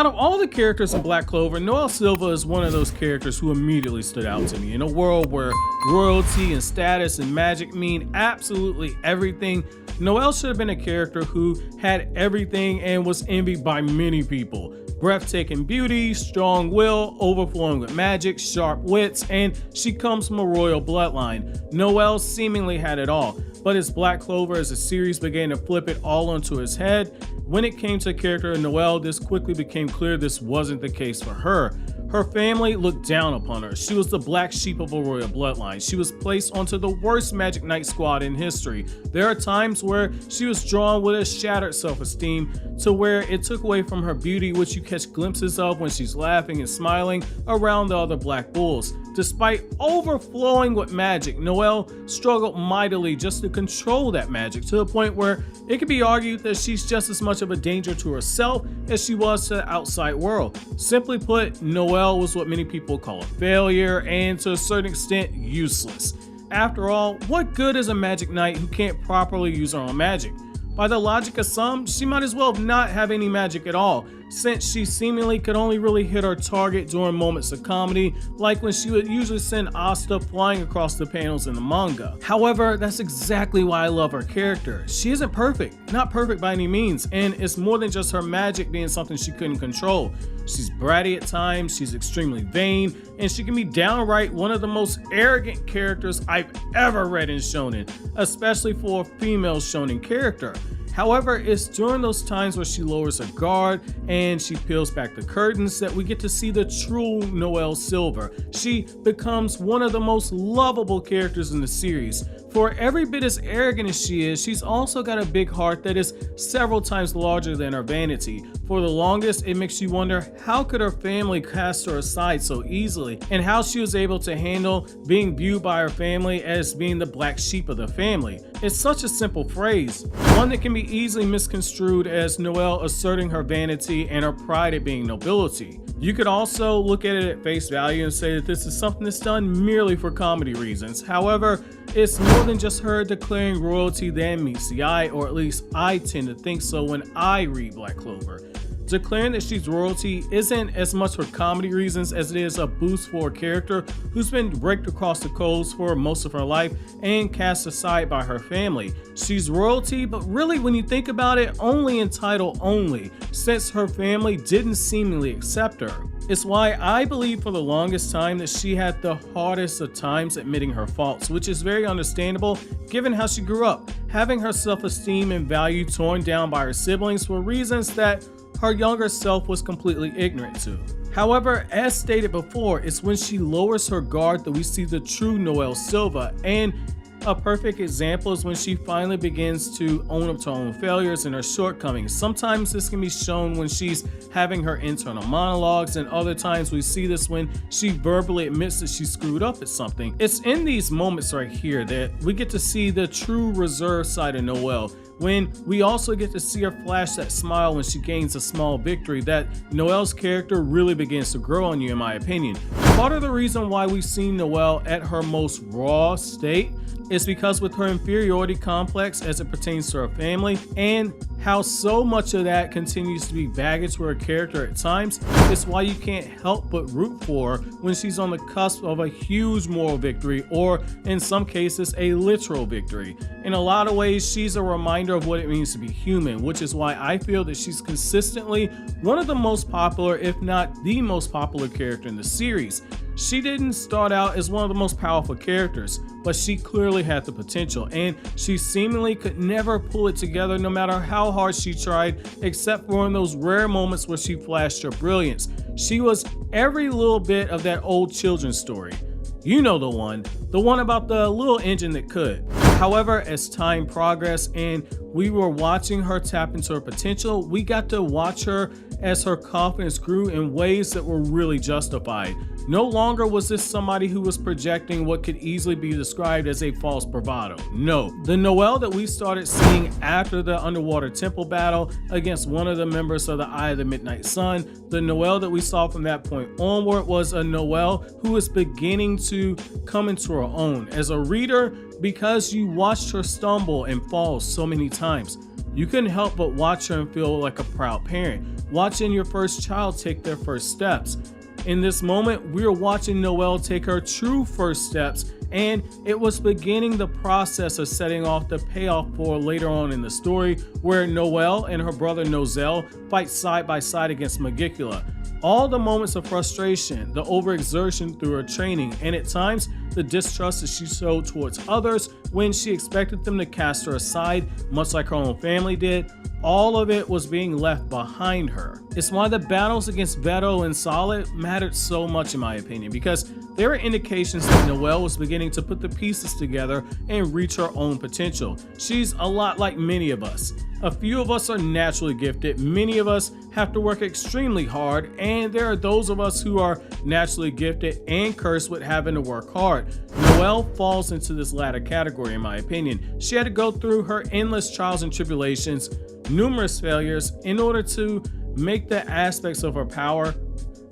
Out of all the characters in Black Clover, Noelle Silva is one of those characters who immediately stood out to me. In a world where royalty and status and magic mean absolutely everything, Noelle should have been a character who had everything and was envied by many people. Breathtaking beauty, strong will, overflowing with magic, sharp wits, and she comes from a royal bloodline. Noelle seemingly had it all, but as Black Clover as the series began to flip it all onto his head, when it came to the character of Noelle, this quickly became clear this wasn't the case for her. Her family looked down upon her. She was the black sheep of a royal bloodline. She was placed onto the worst Magic Knight squad in history. There are times where she was drawn with a shattered self-esteem to where it took away from her beauty, which you catch glimpses of when she's laughing and smiling around the other Black Bulls. Despite overflowing with magic, Noelle struggled mightily just to control that magic, to the point where it could be argued that she's just as much of a danger to herself as she was to the outside world. Simply put, Noelle was what many people call a failure and to a certain extent useless. After all, what good is a Magic Knight who can't properly use her own magic? By the logic of some, she might as well not have any magic at all, since she seemingly could only really hit her target during moments of comedy, like when she would usually send Asta flying across the panels in the manga. However, that's exactly why I love her character. She isn't perfect, not perfect by any means, and it's more than just her magic being something she couldn't control. She's bratty at times, she's extremely vain, and she can be downright one of the most arrogant characters I've ever read in shonen, especially for a female shonen character. However, it's during those times where she lowers her guard and she peels back the curtains that we get to see the true Noelle Silva. She becomes one of the most lovable characters in the series. For every bit as arrogant as she is, she's also got a big heart that is several times larger than her vanity. For the longest, it makes you wonder how could her family cast her aside so easily, and how she was able to handle being viewed by her family as being the black sheep of the family. It's such a simple phrase, one that can be easily misconstrued as Noelle asserting her vanity and her pride at being nobility. You could also look at it at face value and say that this is something that's done merely for comedy reasons. However, it's more than just her declaring royalty than meets the eye, or at least I tend to think so when I read Black Clover. Declaring that she's royalty isn't as much for comedy reasons as it is a boost for a character who's been raked across the coals for most of her life and cast aside by her family. She's royalty, but really when you think about it, only in title only, since her family didn't seemingly accept her. It's why I believe for the longest time that she had the hardest of times admitting her faults, which is very understandable given how she grew up, having her self-esteem and value torn down by her siblings for reasons that her younger self was completely ignorant to. However, as stated before, it's when she lowers her guard that we see the true Noelle Silva, and a perfect example is when she finally begins to own up to her own failures and her shortcomings. Sometimes this can be shown when she's having her internal monologues, and other times we see this when she verbally admits that she screwed up at something. It's in these moments right here that we get to see the true reserved side of Noelle, when we also get to see her flash that smile when she gains a small victory, that Noelle's character really begins to grow on you, in my opinion. Part of the reason why we've seen Noelle at her most raw state is because with her inferiority complex as it pertains to her family, and how so much of that continues to be baggage for her character at times, it's why you can't help but root for her when she's on the cusp of a huge moral victory, or in some cases a literal victory. In a lot of ways, she's a reminder of what it means to be human, which is why I feel that she's consistently one of the most popular, if not the most popular character in the series. She didn't start out as one of the most powerful characters, but she clearly had the potential, and she seemingly could never pull it together no matter how hard she tried, except for in those rare moments where she flashed her brilliance. She was every little bit of that old children's story. You know the one about the little engine that could. However, as time progressed and we were watching her tap into her potential, we got to watch her as her confidence grew in ways that were really justified. No longer was this somebody who was projecting what could easily be described as a false bravado. No, the Noelle that we started seeing after the underwater temple battle against one of the members of the Eye of the Midnight Sun, the Noelle that we saw from that point onward was a Noelle who was beginning to come into her own. As a reader, because you watched her stumble and fall so many times, You couldn't help but watch her and feel like a proud parent, watching your first child take their first steps. In this moment, we are watching Noelle take her true first steps, and it was beginning the process of setting off the payoff for later on in the story, where Noelle and her brother Noel fight side by side against Megicula. All the moments of frustration, the overexertion through her training, and at times the distrust that she showed towards others when she expected them to cast her aside, much like her own family did, all of it was being left behind her. It's why the battles against Veto and Solid mattered so much in my opinion, because there were indications that Noelle was beginning to put the pieces together and reach her own potential. She's a lot like many of us. A few of us are naturally gifted, many of us have to work extremely hard, and there are those of us who are naturally gifted and cursed with having to work hard. Noelle falls into this latter category in my opinion. She had to go through her endless trials and tribulations, numerous failures, in order to make the aspects of her power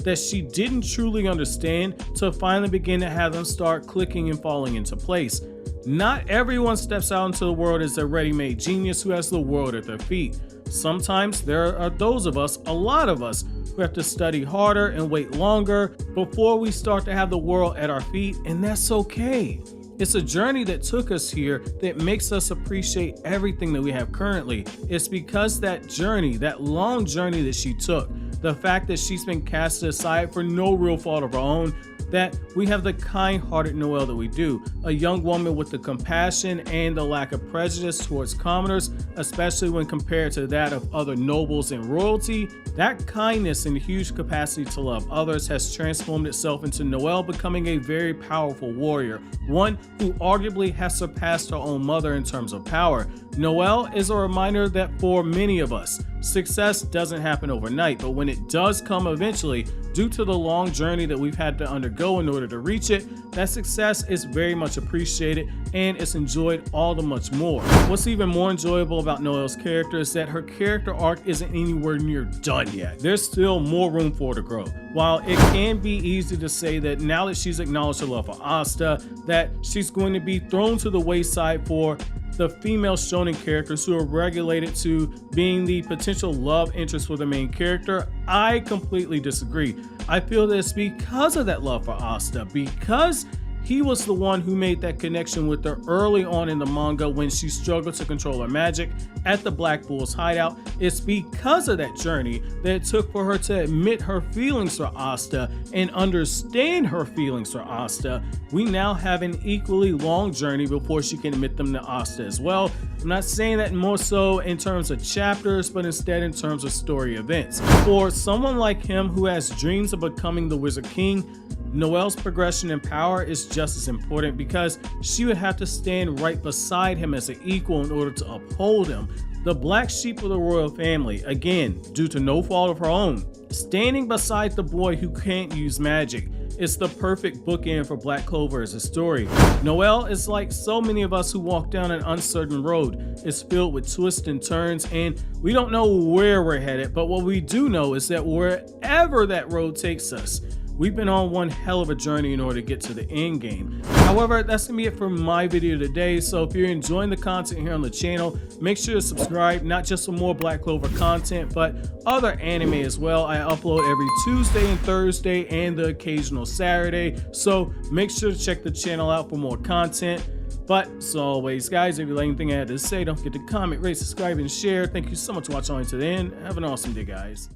that she didn't truly understand to finally begin to have them start clicking and falling into place. Not everyone steps out into the world as a ready-made genius who has the world at their feet. Sometimes there are those of us, a lot of us, who have to study harder and wait longer before we start to have the world at our feet, and that's okay. It's a journey that took us here that makes us appreciate everything that we have currently. It's because that journey, that long journey that she took, the fact that she's been casted aside for no real fault of her own, that we have the kind-hearted Noelle that we do, a young woman with the compassion and the lack of prejudice towards commoners, especially when compared to that of other nobles and royalty. That kindness and huge capacity to love others has transformed itself into Noelle becoming a very powerful warrior, one who arguably has surpassed her own mother in terms of power. Noelle is a reminder that for many of us, success doesn't happen overnight, but when it does come eventually, due to the long journey that we've had to undergo in order to reach it, that success is very much appreciated and it's enjoyed all the much more. What's even more enjoyable about Noelle's character is that her character arc isn't anywhere near done yet. There's still more room for her to grow. While it can be easy to say that now that she's acknowledged her love for Asta, that she's going to be thrown to the wayside for the female shonen characters who are regulated to being the potential love interest for the main character, I completely disagree. I feel that it's because of that love for Asta, because he was the one who made that connection with her early on in the manga when she struggled to control her magic at the Black Bull's hideout. It's because of that journey that it took for her to admit her feelings for Asta and understand her feelings for Asta. We now have an equally long journey before she can admit them to Asta as well. I'm not saying that more so in terms of chapters, but instead in terms of story events. For someone like him who has dreams of becoming the Wizard King, Noelle's progression in power is just as important because she would have to stand right beside him as an equal in order to uphold him. The black sheep of the royal family, again, due to no fault of her own, standing beside the boy who can't use magic. It's the perfect bookend for Black Clover as a story. Noelle is like so many of us who walk down an uncertain road. It's filled with twists and turns, and we don't know where we're headed, but what we do know is that wherever that road takes us, we've been on one hell of a journey in order to get to the end game. However, that's gonna be it for my video today. So if you're enjoying the content here on the channel, make sure to subscribe, not just for more Black Clover content, but other anime as well. I upload every Tuesday and Thursday and the occasional Saturday. So make sure to check the channel out for more content. But as always, guys, if you like anything I had to say, don't forget to comment, rate, subscribe, and share. Thank you so much for watching all the way to the end. Have an awesome day, guys.